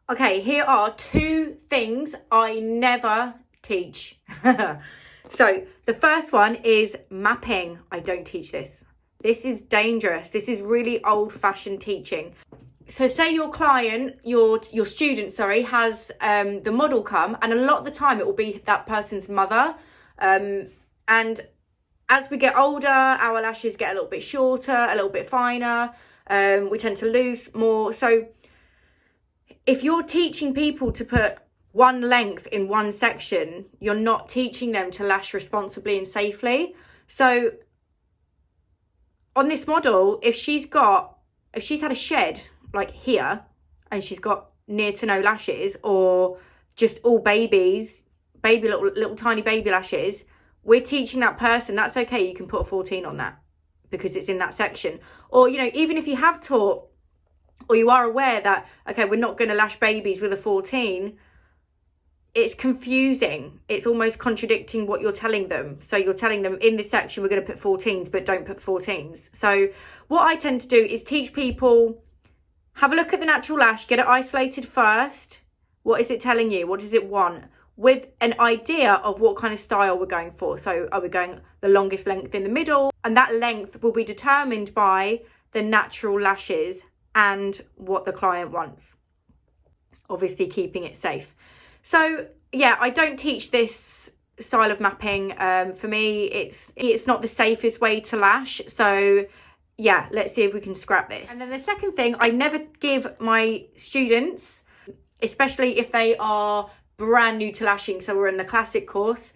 Okay, here are 2 things I never teach. So the first one is mapping. I don't teach this. This is dangerous. This is really old-fashioned teaching. So say your client, your student, sorry, has the model come, and a lot of the time it will be that person's mother. And as we get older, our lashes get a little bit shorter, a little bit finer. We tend to lose more. So if you're teaching people to put one length in one section, you're not teaching them to lash responsibly and safely. So on this model, if she's had a shed like here, and she's got near to no lashes, or just all baby little tiny baby lashes, we're teaching that person that's okay, you can put a 14 on that because it's in that section. Or, you know, even if you have taught, or you are aware that, okay, we're not going to lash babies with a 14, it's confusing. It's almost contradicting what you're telling them. So you're telling them in this section we're going to put 14s, but don't put 14s. So what I tend to do is teach people, have a look at the natural lash, get it isolated first. What is it telling you? What does it want? With an idea of what kind of style we're going for. So are we going the longest length in the middle? And that length will be determined by the natural lashes and what the client wants. Obviously keeping it safe. So yeah, I don't teach this style of mapping. For me, it's not the safest way to lash. So yeah, let's see if we can scrap this. And then the second thing, I never give my students, especially if they are brand new to lashing, so we're in the classic course,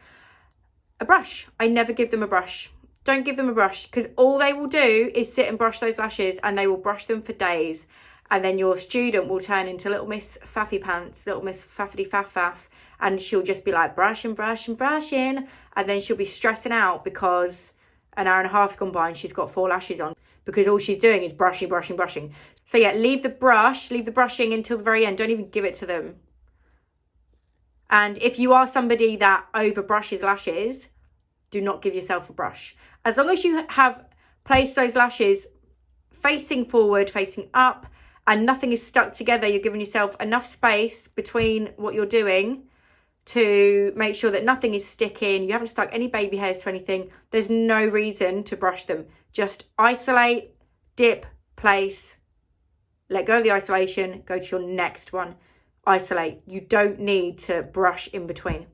a brush. I never give them a brush. Don't give them a brush, because all they will do is sit and brush those lashes, and they will brush them for days. And then your student will turn into little Miss Faffy Pants, little Miss Faffity Faff, and she'll just be like brushing, brushing, brushing. And then she'll be stressing out because an hour and a half's gone by and she's got 4 lashes on, because all she's doing is brushing, brushing, brushing. So yeah, leave the brushing until the very end. Don't even give it to them. And if you are somebody that over brushes lashes, do not give yourself a brush. As long as you have placed those lashes facing forward, facing up, and nothing is stuck together, you're giving yourself enough space between what you're doing to make sure that nothing is sticking. You haven't stuck any baby hairs to anything. There's no reason to brush them. Just isolate, dip, place, let go of the isolation, go to your next one. Isolate. You don't need to brush in between.